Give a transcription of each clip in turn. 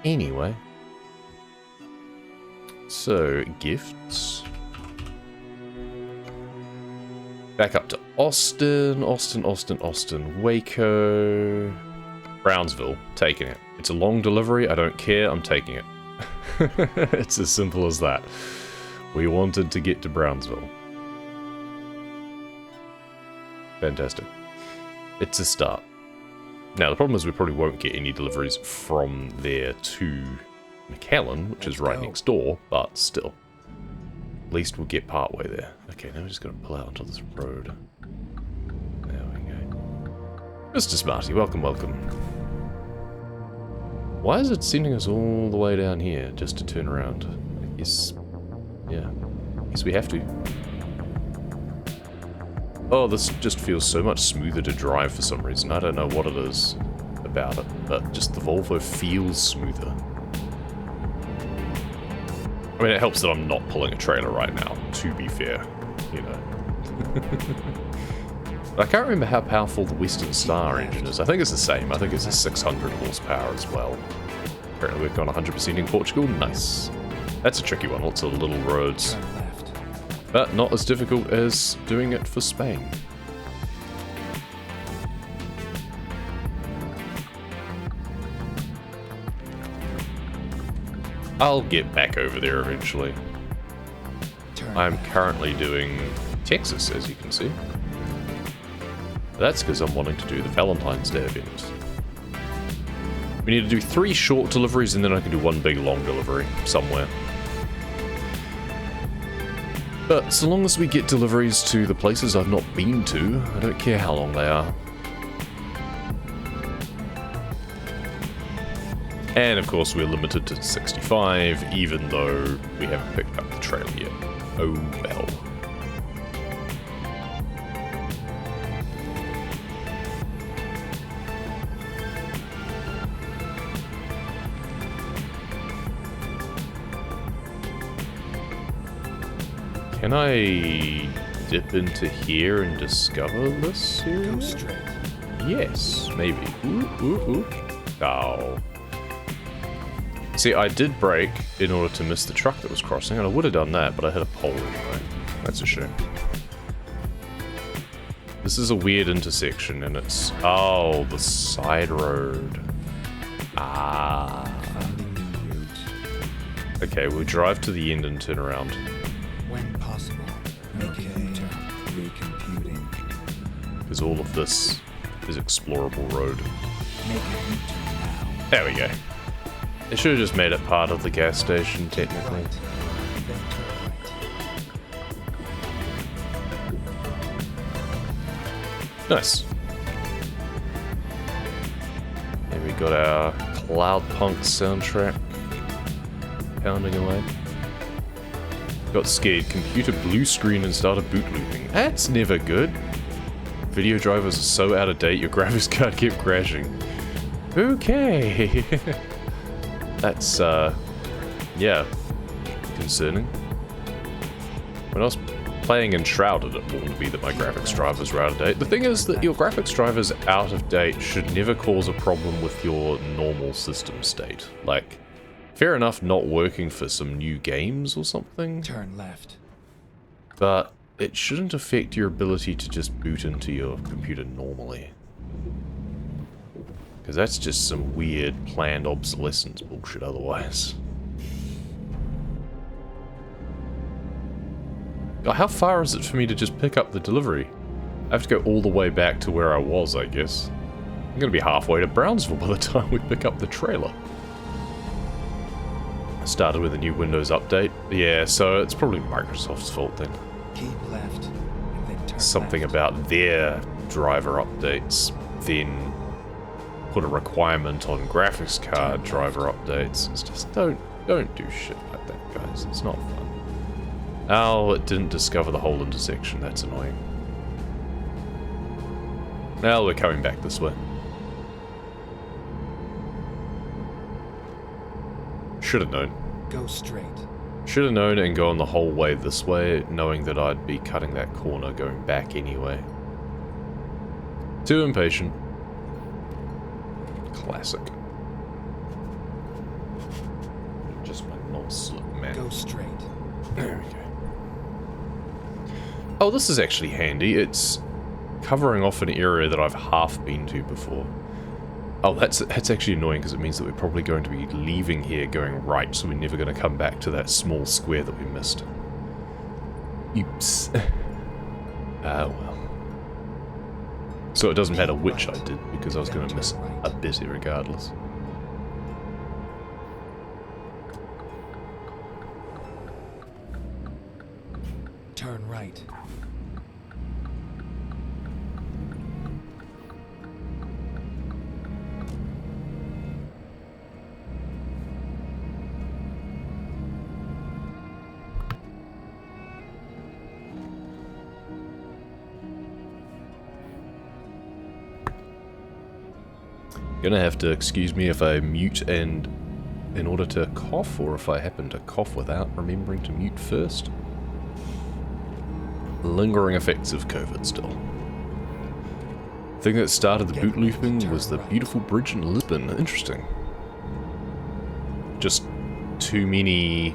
Anyway. So, gifts. Back up to Austin, Austin, Waco. Brownsville, taking it. It's a long delivery, I don't care, I'm taking it. It's as simple as that. We wanted to get to Brownsville. Fantastic. It's a start. Now, the problem is we probably won't get any deliveries from there to McAllen, which is right next door, but still. At least we'll get part way there. Okay, now we're just going to pull out onto this road. There we go. Mr. Smarty, welcome, welcome. Why is it sending us all the way down here just to turn around? I guess, yeah. I guess we have to. Oh, this just feels so much smoother to drive for some reason. I don't know what it is about it, but just the Volvo feels smoother. I mean, it helps that I'm not pulling a trailer right now, to be fair, you know. I can't remember how powerful the Western Star engine is. I think it's the same. I think it's a 600 horsepower as well. Currently working on 100% in Portugal. Nice. That's a tricky one. Lots of little roads. But not as difficult as doing it for Spain. I'll get back over there eventually. I'm currently doing Texas, as you can see. That's because I'm wanting to do the Valentine's Day event. We need to do 3 short deliveries and then I can do 1 big long delivery somewhere. But so long as we get deliveries to the places I've not been to, I don't care how long they are. And of course we're limited to 65, even though we haven't picked up the trailer yet. Oh well. Can I dip into here and discover this area? Go straight. Yes, maybe. Ooh, ooh, ooh. Oh. See, I did brake in order to miss the truck that was crossing, and I would have done that, but I hit a pole anyway. That's a shame. This is a weird intersection, and it's... Oh, the side road. Ah. Okay, we'll drive to the end and turn around. When possible. Okay. Recomputing. Because all of this is explorable road. Make a U-turn now. There we go. They should have just made it part of the gas station, technically. Right. Then turn right. Nice. And we got our Cloud Punk soundtrack pounding away. Got scared, computer blue screen and started boot looping. That's never good. Video drivers are so out of date, your graphics card kept crashing. Okay. That's, yeah, concerning. When I was playing Enshrouded, it warned me that my graphics drivers were out of date. The thing is that your graphics drivers out of date should never cause a problem with your normal system state. Like, fair enough not working for some new games or something, Turn left. but it shouldn't affect your ability to just boot into your computer normally. Because that's just some weird planned obsolescence bullshit otherwise. Oh, how far is it for me to just pick up the delivery? I have to go all the way back to where I was, I guess. I'm going to be halfway to Brownsville by the time we pick up the trailer. I started with a new Windows update. Yeah, so it's probably Microsoft's fault then. Keep left. And then turn Something left. about their driver updates then put a requirement on graphics card driver updates. It's just don't do shit like that, guys. It's not fun. Oh, it didn't discover the whole intersection. That's annoying. Now we're coming back this way. Should have known. Go straight. Should have known and gone the whole way this way, knowing that I'd be cutting that corner going back anyway. Too impatient. Classic. Just my non-slip, man. Go straight. There we go. Oh, this is actually handy. It's covering off an area that I've half been to before. Oh, that's actually annoying because it means that we're probably going to be leaving here going right, so we're never going to come back to that small square that we missed. Oops. Ah, well. So it doesn't matter which I did, because I was going to miss a bit regardless. Turn right. Gonna have to excuse me if I mute and in order to cough, or if I happen to cough without remembering to mute first. Lingering effects of COVID still. The thing that started the boot looping was the beautiful bridge in Lisbon. Interesting. Just too many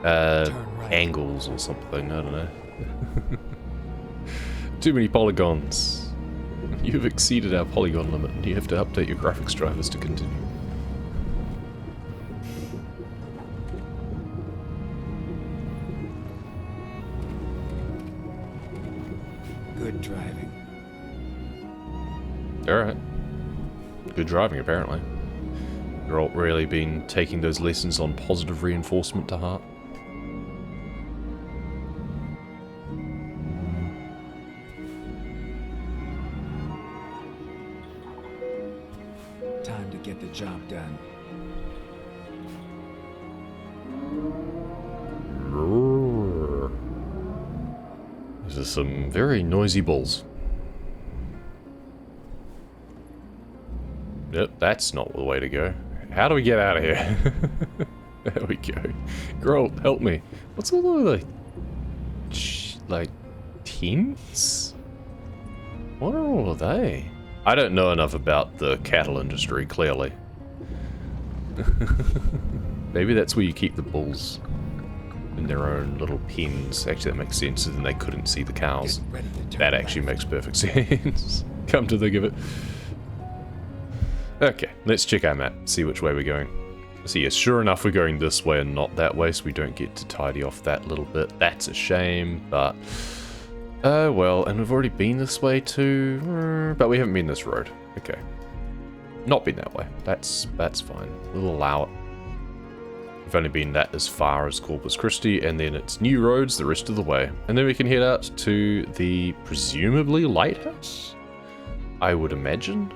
angles or something, I don't know. Too many polygons. You've exceeded our polygon limit and you have to update your graphics drivers to continue. Good driving. Alright. Good driving, apparently. You're all really been taking those lessons on positive reinforcement to heart. Time to get the job done. These are some very noisy bulls. Yep, that's not the way to go. How do we get out of here? There we go. Girl, help me. What's all the like tins? What are all of they? I don't know enough about the cattle industry, clearly. Maybe that's where you keep the bulls in their own little pens. Actually, that makes sense, and then they couldn't see the cows. That actually makes perfect sense. Come to think of it. Okay, let's check our map, see which way we're going. So yes, sure enough, we're going this way and not that way, so we don't get to tidy off that little bit. That's a shame, but... well, and we've already been this way too, but we haven't been this road. Okay. Not been that way. That's fine. We'll allow it. We've only been that as far as Corpus Christi, and then it's new roads the rest of the way. And then we can head out to the, presumably, lighthouse? I would imagine.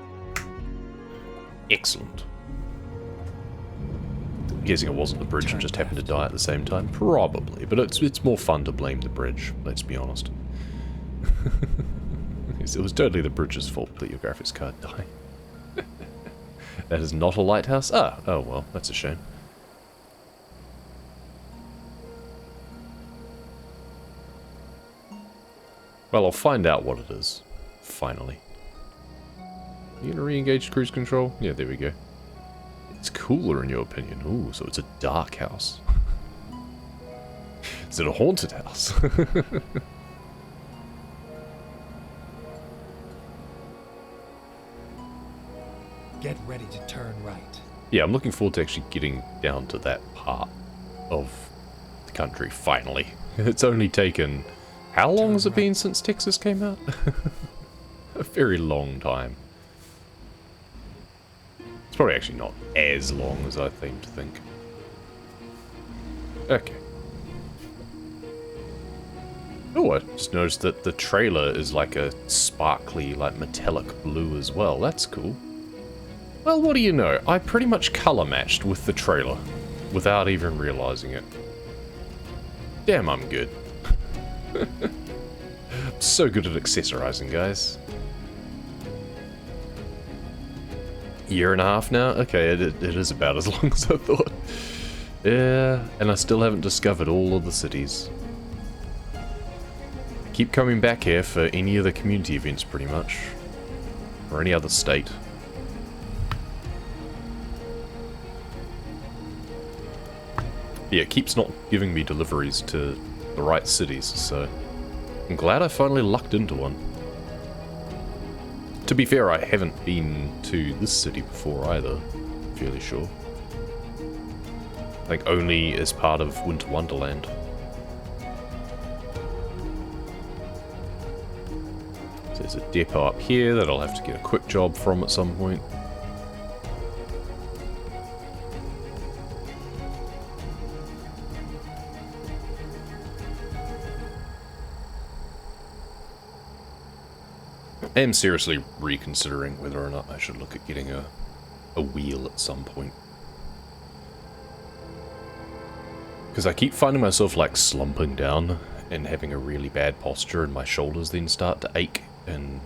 Excellent. I'm guessing it wasn't the bridge and just happened to die at the same time. Probably, but it's more fun to blame the bridge, let's be honest. It was totally the bridge's fault that your graphics card died. That is not a lighthouse? Ah, oh well, that's a shame. Well, I'll find out what it is. Finally. You gonna re-engage cruise control? Yeah, there we go. It's cooler in your opinion. Ooh, so it's a dark house. Is it a haunted house? Get ready to turn right. Yeah, I'm looking forward to actually getting down to that part of the country, finally. It's only taken... How long has it been since Texas came out? A very long time. It's probably actually not as long as I seem to think. Okay. Oh, I just noticed that the trailer is like a sparkly, like metallic blue as well. That's cool. Well, what do you know? I pretty much color matched with the trailer without even realizing it. Damn, I'm good. I'm so good at accessorizing, guys. Year and a half now? Okay, it is about as long as I thought. Yeah, and I still haven't discovered all of the cities. I keep coming back here for any of the community events, pretty much. Or any other state. Yeah, it keeps not giving me deliveries to the right cities, so I'm glad I finally lucked into one. To be fair, I haven't been to this city before either, fairly sure. I think only as part of Winter Wonderland. So there's a depot up here that I'll have to get a quick job from at some point. I am seriously reconsidering whether or not I should look at getting a wheel at some point. Because I keep finding myself like slumping down and having a really bad posture, and my shoulders then start to ache, and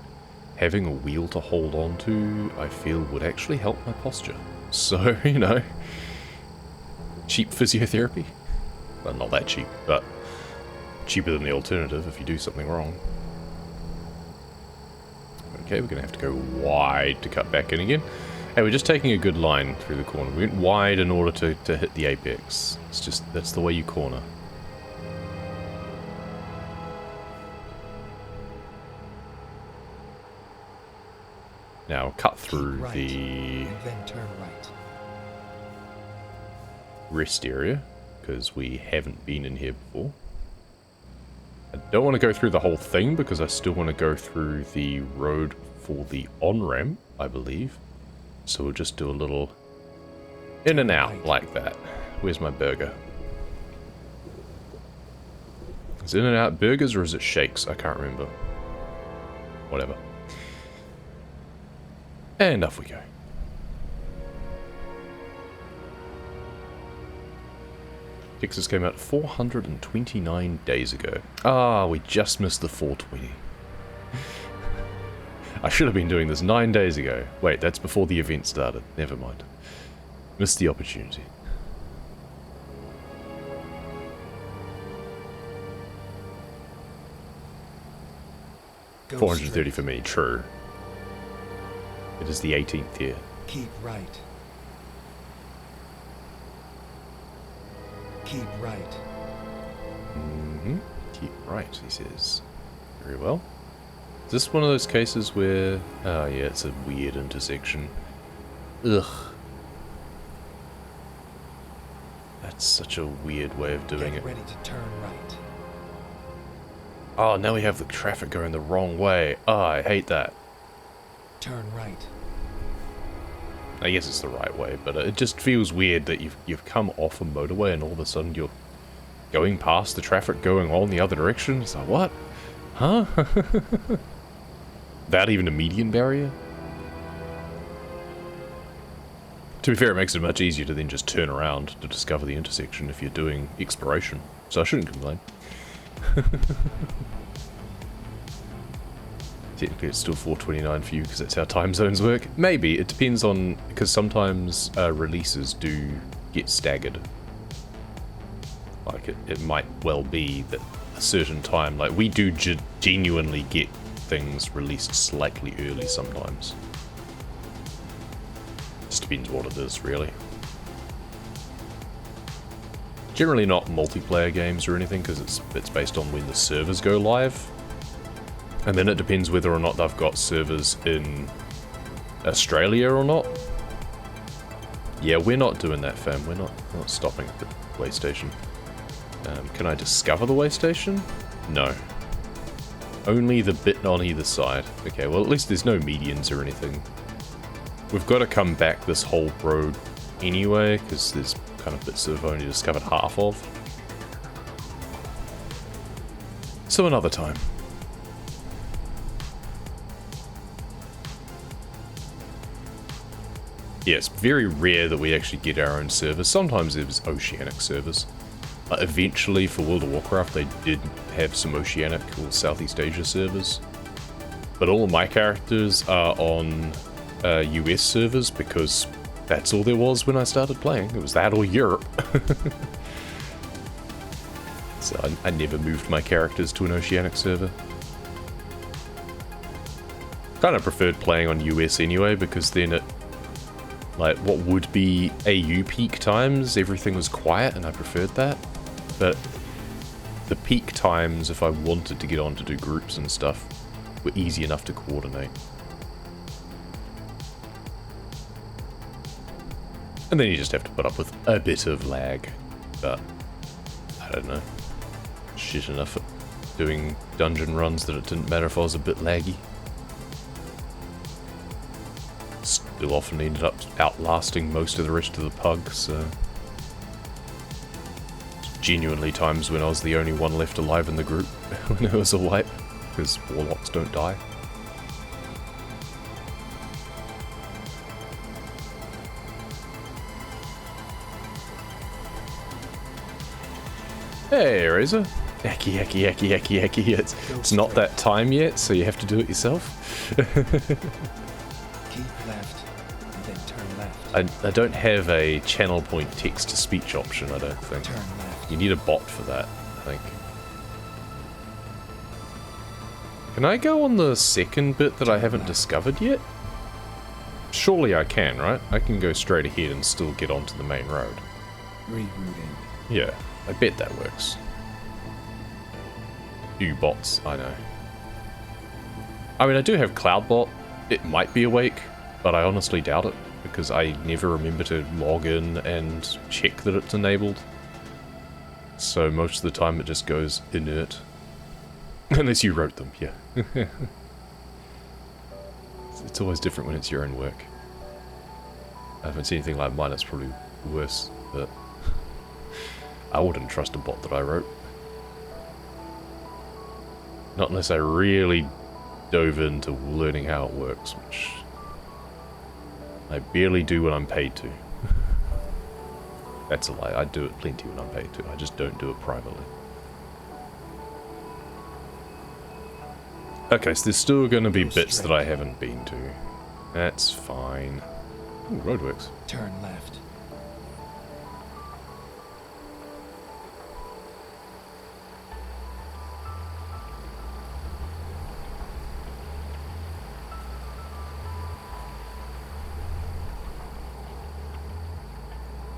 having a wheel to hold on to I feel would actually help my posture. So, you know, cheap physiotherapy? Well, not that cheap, but cheaper than the alternative if you do something wrong. Okay, we're going to have to go wide to cut back in again. Hey, we're just taking a good line through the corner. We went wide in order to hit the apex. It's just, that's the way you corner. Now, cut through Right, the and then turn right. rest area, because we haven't been in here before. I don't want to go through the whole thing, because I still want to go through the road for the on-ramp, I believe. So we'll just do a little in and out like that. Where's my burger? Is it in and out burgers or is it shakes? I can't remember. Whatever. And off we go. Texas came out 429 days ago. Ah, we just missed the 420. I should have been doing this 9 days ago. Wait, that's before the event started. Never mind. Missed the opportunity. Go 430 straight. for me, true. It is the 18th here. Keep right. Keep right. Mm-hmm. Keep right, he says. Very well. Is this one of those cases where... Oh yeah, it's a weird intersection. Ugh. That's such a weird way of doing Get it. ready to turn right. Oh, now we have the traffic going the wrong way. Oh, I hate that. Turn right. I guess it's the right way, but it just feels weird that you've come off a motorway and all of a sudden you're going past the traffic going on the other direction. It's like, what? Huh? Without even a median barrier? To be fair, it makes it much easier to then just turn around to discover the intersection if you're doing exploration, so I shouldn't complain. Technically it's still 4:29 for you because that's how time zones work. Maybe, it depends on, because sometimes releases do get staggered. Like it might well be that a certain time, like we do genuinely get things released slightly early sometimes. Just depends what it is, really. Generally not multiplayer games or anything, because it's based on when the servers go live. And then it depends whether or not they've got servers in Australia or not. Yeah, we're not doing that, fam. We're not stopping at the way station. Can I discover the way station? No. Only the bit on either side. Okay, well at least there's no medians or anything. We've got to come back this whole road anyway, because there's kind of bits that I've only discovered half of. So another time. Yeah, it's very rare that we actually get our own servers. Sometimes there's oceanic servers. Eventually, for World of Warcraft, they did have some oceanic or Southeast Asia servers. But all of my characters are on US servers because that's all there was when I started playing. It was that or Europe. So I never moved my characters to an oceanic server. Kind of preferred playing on US anyway, because then it Like, what would be AU peak times, everything was quiet, and I preferred that. But the peak times, if I wanted to get on to do groups and stuff, were easy enough to coordinate. And then you just have to put up with a bit of lag. But, I don't know. Shit enough at doing dungeon runs that it didn't matter if I was a bit laggy. Still often ended up outlasting most of the rest of the pugs, so... Genuinely times when I was the only one left alive in the group when it was a wipe, because warlocks don't die. Hey, Razor. Yaki. It's not that time yet, so you have to do it yourself. Keep left, and then turn left. I don't have a channel point text-to-speech option, I don't think. Turn left. You need a bot for that, I think. Can I go on the second bit that I haven't discovered yet? Surely I can, right? I can go straight ahead and still get onto the main road. Rerouting. Yeah, I bet that works. Few bots, I know. I mean, I do have Cloudbot. It might be awake, but I honestly doubt it, because I never remember to log in and check that it's enabled. So most of the time it just goes inert. Unless you wrote them, yeah. It's always different when it's your own work. I haven't seen anything like mine, it's probably worse, but I wouldn't trust a bot that I wrote. Not unless I really dove into learning how it works, which I barely do when I'm paid to. That's a lie, I do it plenty when I'm paid to, I just don't do it privately. Okay, so there's still going to be bits that I haven't been to. That's fine. Ooh, roadworks. Turn left.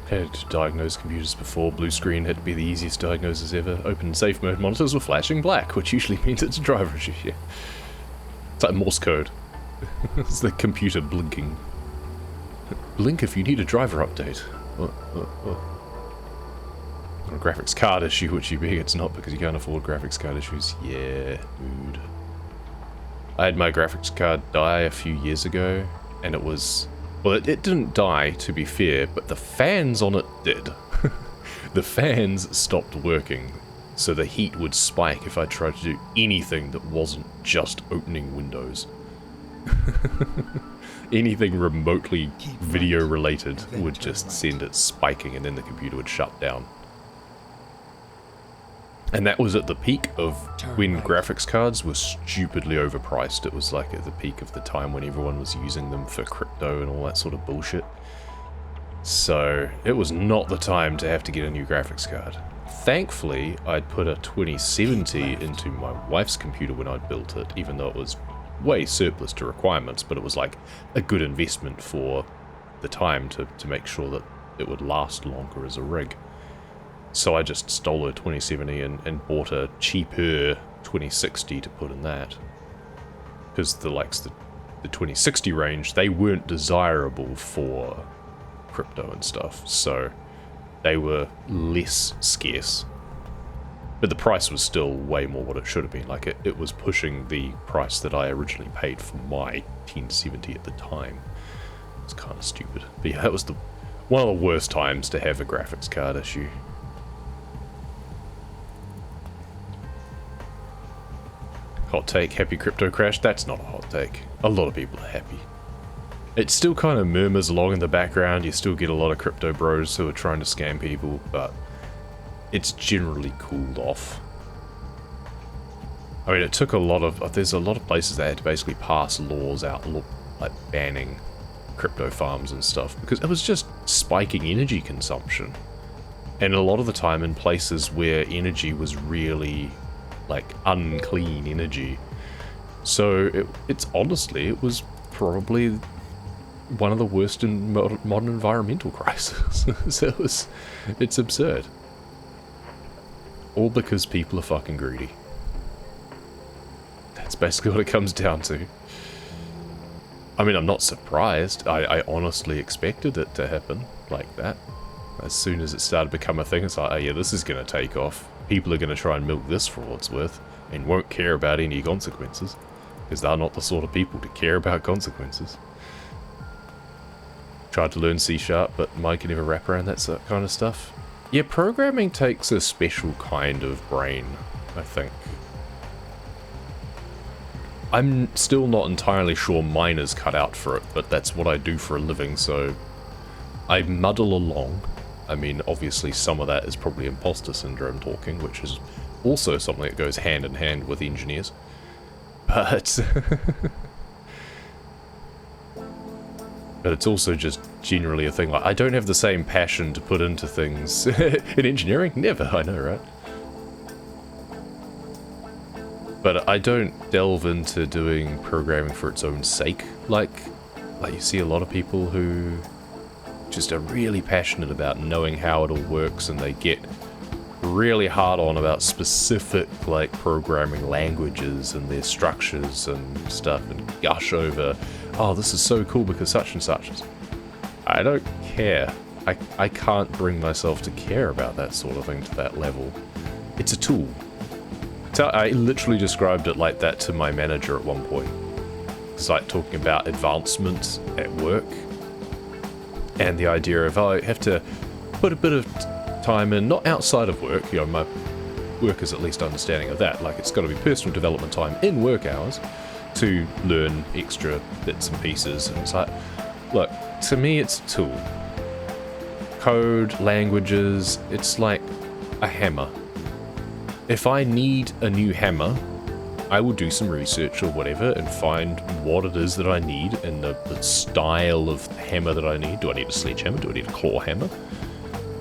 Had to diagnose computers before. Blue screen had to be the easiest diagnosis ever. Open safe mode monitors were flashing black, which usually means it's a driver issue. Yeah. It's like Morse code. It's the computer blinking. Blink if you need a driver update. What? A graphics card issue, which you big it's not because you can't afford graphics card issues. Yeah, mood. I had my graphics card die a few years ago, and it was... Well, it didn't die, to be fair, but the fans on it did. The fans stopped working, so the heat would spike if I tried to do anything that wasn't just opening windows. Anything remotely video related would just send it spiking and then the computer would shut down. And that was at the peak of when graphics cards were stupidly overpriced. It was like at the peak of the time when everyone was using them for crypto and all that sort of bullshit. So it was not the time to have to get a new graphics card. Thankfully, I'd put a 2070 into my wife's computer when I'd built it, even though it was way surplus to requirements, but it was like a good investment for the time to make sure that it would last longer as a rig. So I just stole her 2070 and bought a cheaper 2060 to put in that. Because the 2060 range, they weren't desirable for crypto and stuff, so they were less scarce. But the price was still way more what it should have been. Like, it was pushing the price that I originally paid for my 1070 at the time. It's kind of stupid. But yeah, that was one of the worst times to have a graphics card issue. Hot take, happy crypto crash? That's not a hot take. A lot of people are happy. It still kind of murmurs along in the background. You still get a lot of crypto bros who are trying to scam people, but it's generally cooled off. I mean, it took there's a lot of places that had to basically pass laws out, like banning crypto farms and stuff, because it was just spiking energy consumption. And a lot of the time in places where energy was really like unclean energy. So it was probably one of the worst in modern environmental crises. So it's absurd. All because people are fucking greedy. That's basically what it comes down to. I mean, I'm not surprised. I honestly expected it to happen like that. As soon as it started to become a thing, it's like, oh yeah, this is going to take off. People are going to try and milk this for what it's worth, and won't care about any consequences, because they're not the sort of people to care about consequences. Tried to learn C#, but Mike can never wrap around that kind of stuff. Yeah, programming takes a special kind of brain, I think. I'm still not entirely sure mine is cut out for it, but that's what I do for a living, so I muddle along. I mean, obviously some of that is probably imposter syndrome talking, which is also something that goes hand in hand with engineers. But but it's also just generally a thing. Like, I don't have the same passion to put into things in engineering. Never, I know, right? But I don't delve into doing programming for its own sake. Like you see a lot of people who just are really passionate about knowing how it all works, and they get really hard on about specific, like, programming languages and their structures and stuff, and gush over, oh, this is so cool because such and such. I don't care. I can't bring myself to care about that sort of thing to that level. It's a tool. So I literally described it like that to my manager at one point. It's like talking about advancement at work, and the idea of, oh, I have to put a bit of time in, not outside of work, you know, my work is at least understanding of that, like it's got to be personal development time in work hours to learn extra bits and pieces, and it's like, look, to me it's a tool. Code, languages, it's like a hammer. If I need a new hammer, I will do some research or whatever and find what it is that I need and the style of hammer that I need. Do I need a sledgehammer? Do I need a claw hammer?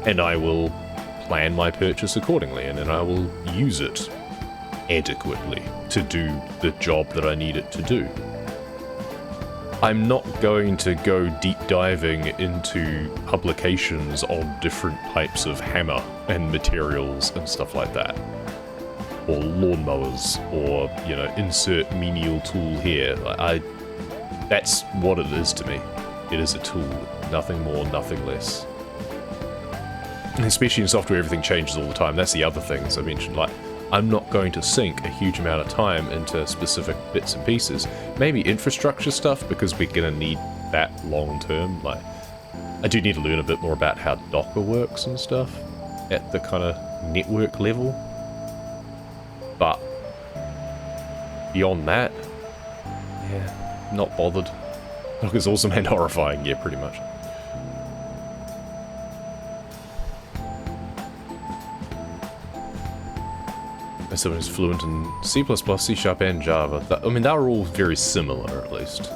And I will plan my purchase accordingly, and then I will use it adequately to do the job that I need it to do. I'm not going to go deep diving into publications on different types of hammer and materials and stuff like that. Or lawnmowers, or, you know, insert menial tool here. That's what it is to me. It is a tool. Nothing more, nothing less. And especially in software, everything changes all the time. That's the other things I mentioned. Like, I'm not going to sink a huge amount of time into specific bits and pieces. Maybe infrastructure stuff, because we're going to need that long term. Like, I do need to learn a bit more about how Docker works and stuff at the kind of network level. But beyond that, yeah, not bothered. Docker's awesome and horrifying, yeah, pretty much. Someone who's fluent in C++, C# and Java. I mean, they were all very similar, at least.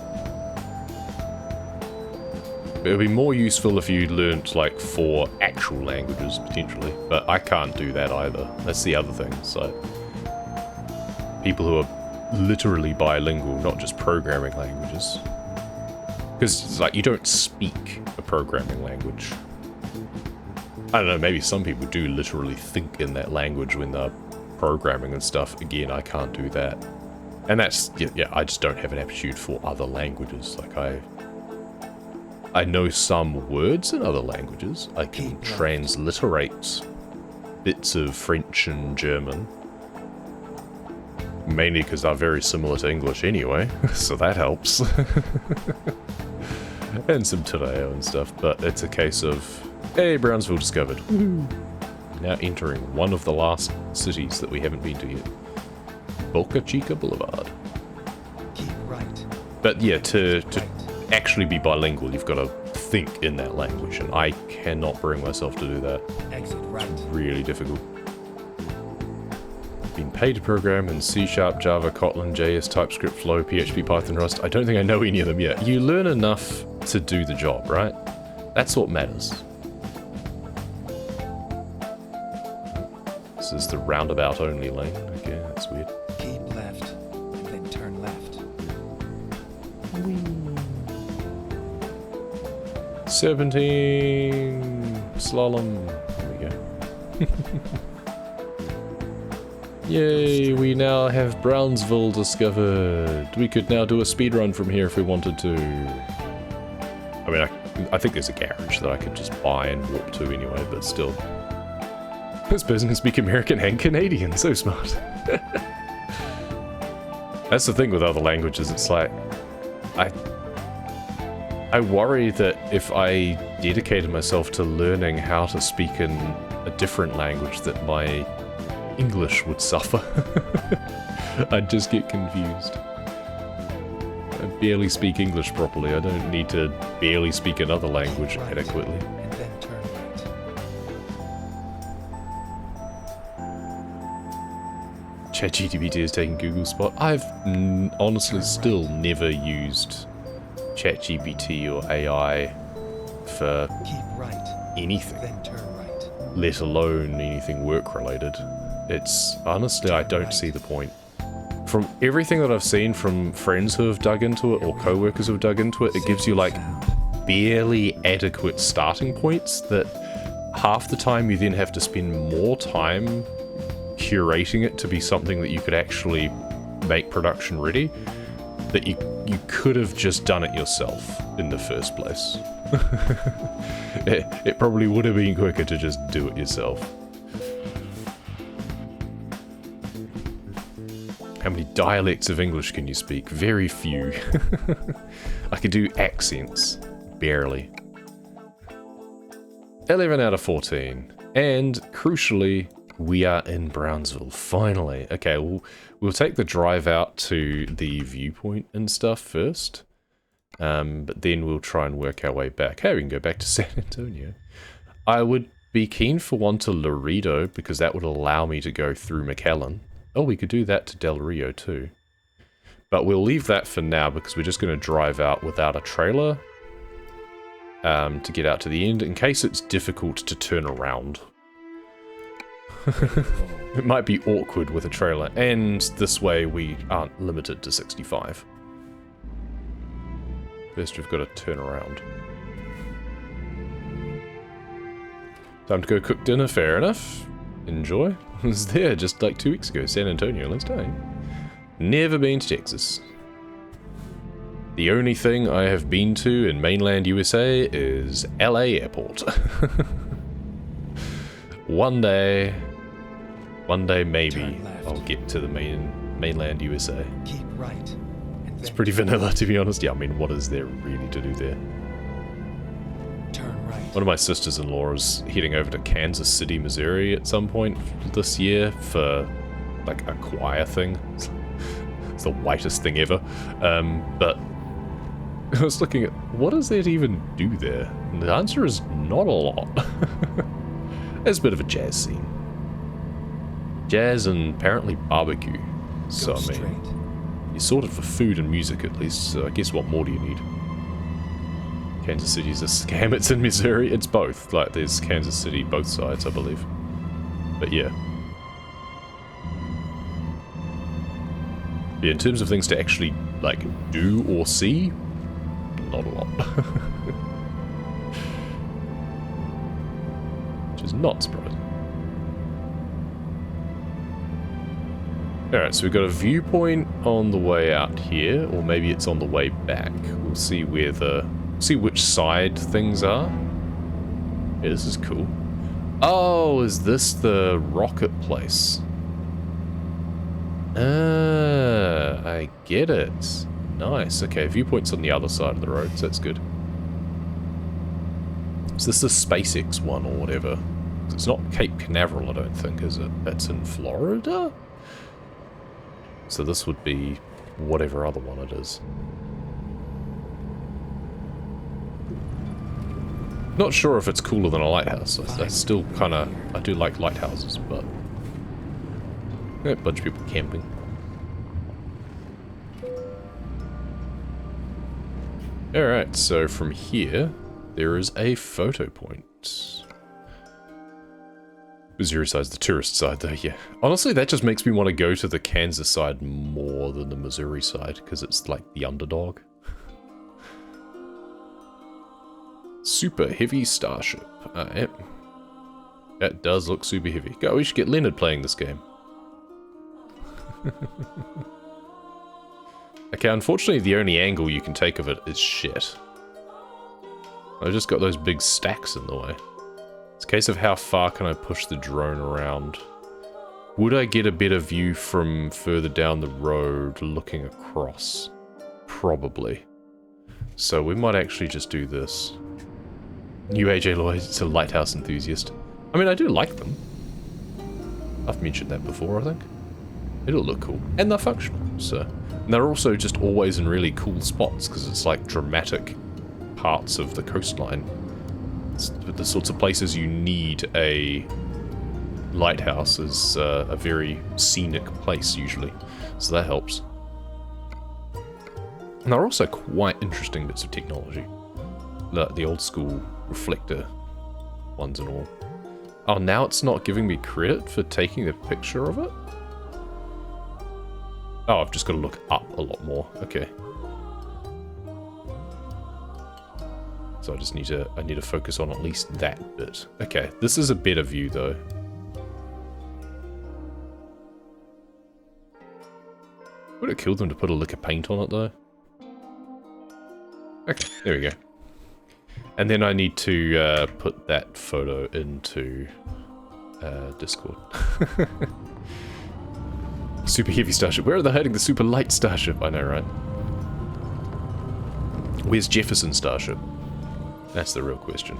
It would be more useful if you learnt, like, 4 actual languages, potentially. But I can't do that either. That's the other thing, so... People who are literally bilingual, not just programming languages. Because, like, you don't speak a programming language. I don't know, maybe some people do literally think in that language when they're programming and stuff. Again, I can't do that. And that's, yeah, I just don't have an aptitude for other languages. Like, I know some words in other languages. I can transliterate bits of French and German. Mainly because they're very similar to English anyway, so that helps. And some Tereo and stuff, but it's a case of, hey, Brownsville discovered. Now entering one of the last cities that we haven't been to yet. Boca Chica Boulevard. Keep right. But yeah, to actually be bilingual, you've got to think in that language, and I cannot bring myself to do that. Exit right. It's really difficult. Been paid to program in C#, Java, Kotlin, JS, TypeScript, Flow, PHP, Python, Rust. I don't think I know any of them yet. You learn enough to do the job, right? That's what matters. This is the roundabout only lane. Okay, that's weird. Keep left, and then turn left. 17 slalom. There we go. Yay, we now have Brownsville discovered. We could now do a speedrun from here if we wanted to. I mean, I think there's a garage that I could just buy and walk to anyway, but still. This person can speak American and Canadian, so smart. That's the thing with other languages, it's like, I worry that if I dedicated myself to learning how to speak in a different language that my English would suffer. I'd just get confused. I barely speak English properly, I don't need to barely speak another language adequately. And then turn right. ChatGPT is taking Google's spot. I've honestly still never used ChatGPT or AI for Keep right. anything, Then turn right. let alone anything work-related. It's honestly, I don't see the point. From everything that I've seen from friends who have dug into it or co-workers who have dug into it, it gives you like barely adequate starting points that half the time you then have to spend more time curating it to be something that you could actually make production ready, that you could have just done it yourself in the first place. It probably would have been quicker to just do it yourself. How many dialects of English can you speak? Very few. I could do accents. Barely. 11 out of 14. And, crucially, we are in Brownsville. Finally. Okay, we'll take the drive out to the viewpoint and stuff first. But then we'll try and work our way back. Hey, we can go back to San Antonio. I would be keen for one to Laredo, because that would allow me to go through McAllen. Oh, we could do that to Del Rio too. But we'll leave that for now because we're just going to drive out without a trailer to get out to the end in case it's difficult to turn around. It might be awkward with a trailer, and this way we aren't limited to 65. First we've got to turn around. Time to go cook dinner, fair enough. Enjoy. I was there just like 2 weeks ago, San Antonio, let's go. Never been to Texas. The only thing I have been to in mainland USA is LA Airport. One day maybe I'll get to the mainland USA. Keep right. And It's then pretty vanilla, to be honest. Yeah, I mean, what is there really to do there? turn right. One of my sisters-in-law is heading over to Kansas City, Missouri at some point this year for, like, a choir thing. It's the whitest thing ever. But I was looking at, what does that even do there? And the answer is not a lot. There's a bit of a jazz scene. Jazz and apparently barbecue. So, Go I mean, straight. you're sorted for food and music at least, so I guess what more do you need? Kansas City's a scam, it's in Missouri. It's both. Like, there's Kansas City, both sides, I believe. But yeah. Yeah, in terms of things to actually, like, do or see, not a lot. Which is not surprising. Alright, so we've got a viewpoint on the way out here, or maybe it's on the way back. We'll see where see which side things are. Yeah, this is cool. Oh, is this the rocket place? Ah, I get it. Nice. Okay, viewpoint's on the other side of the road, so that's good. Is this the SpaceX one or whatever? It's not Cape Canaveral, I don't think, is it? That's in Florida? So this would be whatever other one it is. Not sure if it's cooler than a lighthouse. I still kind of... I do like lighthouses, but... Yeah, a bunch of people camping. Alright, so from here, there is a photo point. Missouri side's the tourist side, though, yeah. Honestly, that just makes me want to go to the Kansas side more than the Missouri side, because it's like the underdog. super heavy starship. Yep. That does look super heavy. Go, we should get Leonard playing this game. Okay, unfortunately the only angle you can take of it is shit. I've just got those big stacks in the way. It's a case of how far can I push the drone around. Would I get a better view from further down the road looking across? Probably. So we might actually just do this. New AJ Lloyd's a lighthouse enthusiast. I mean, I do like them. I've mentioned that before, I think. It'll look cool. And they're functional, so. And they're also just always in really cool spots, because it's like dramatic parts of the coastline. It's the sorts of places you need a lighthouse is a very scenic place, usually. So that helps. And they're also quite interesting bits of technology. The old school reflector ones and all. Oh, now it's not giving me credit for taking the picture of it? Oh, I've just got to look up a lot more. Okay. So I just need to focus on at least that bit. Okay, this is a better view though. Would it kill them to put a lick of paint on it though? Okay, there we go. And then I need to put that photo into Discord. Super heavy starship. Where are they hiding the super light starship? I know, right? Where's Jefferson starship? That's the real question.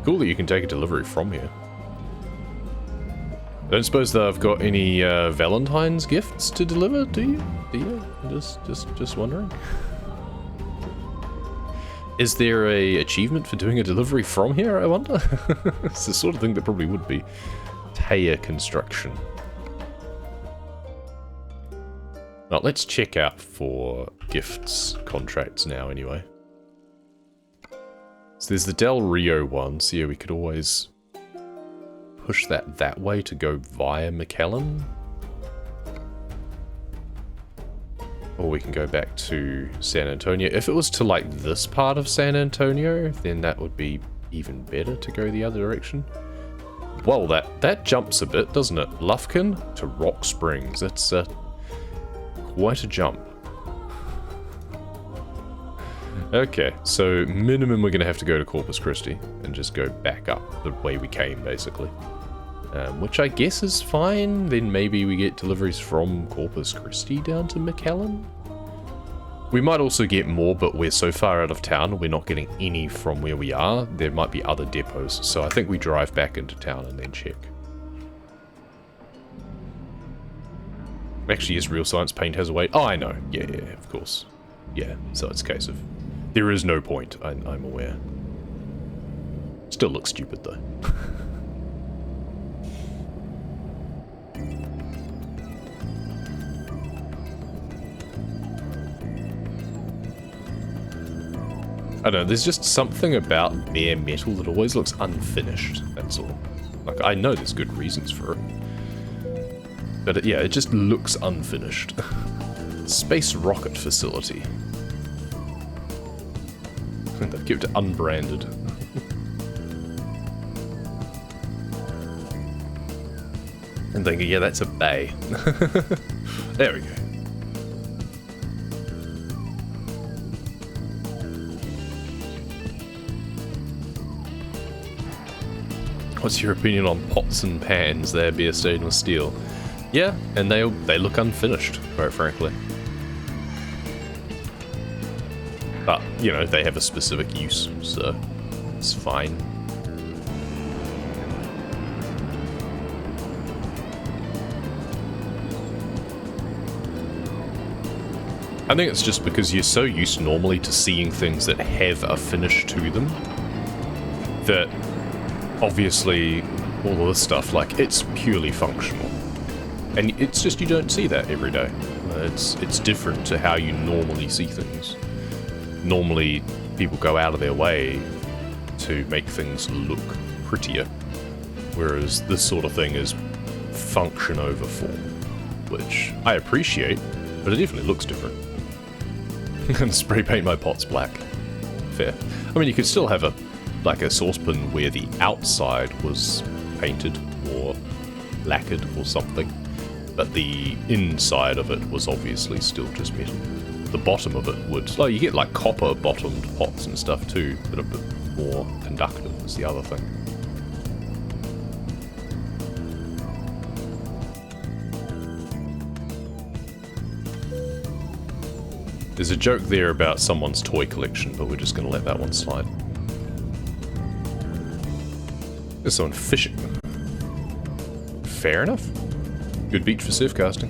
Cool that you can take a delivery from here. Don't suppose they've got any Valentine's gifts to deliver, do you? Do you? Just wondering. Is there a achievement for doing a delivery from here, I wonder? It's the sort of thing that probably would be. Taya construction. Now let's check out for gifts contracts now anyway. So there's the Del Rio one, so yeah, we could always push that way to go via McAllen. Or we can go back to San Antonio. If it was to like this part of San Antonio, then that would be even better to go the other direction. Well, that jumps a bit, doesn't it? Lufkin to Rock Springs. That's quite a jump. Okay, so minimum we're going to have to go to Corpus Christi and just go back up the way we came, basically. Which I guess is fine. Then maybe we get deliveries from Corpus Christi down to McAllen. We might also get more, but we're so far out of town, we're not getting any from where we are. There might be other depots, so I think we drive back into town and then check. Actually, yes, Real Science Paint has a way. Oh, I know. Yeah, of course. Yeah, so it's a case of... There is no point, I'm aware. Still looks stupid, though. I don't know, there's just something about bare metal that always looks unfinished, that's all. Like, I know there's good reasons for it. But yeah, it just looks unfinished. Space rocket facility. They've kept it unbranded. And thinking, yeah, that's a bay. There we go. What's your opinion on pots and pans? They're bare stainless steel. Yeah, and they look unfinished, quite frankly. But, you know, they have a specific use, so it's fine. I think it's just because you're so used normally to seeing things that have a finish to them that obviously all of this stuff, like, it's purely functional. And it's just you don't see that every day. It's different to how you normally see things. Normally, people go out of their way to make things look prettier, whereas this sort of thing is function over form. which I appreciate, but it definitely looks different. And spray paint my pots black. Fair. I mean, you could still have a saucepan where the outside was painted or lacquered or something, but the inside of it was obviously still just metal. The bottom of it would... Oh, you get like copper bottomed pots and stuff too, that are a bit more conductive is the other thing. There's a joke there about someone's toy collection, but we're just going to let that one slide. There's someone fishing. Fair enough. Good beach for surf casting.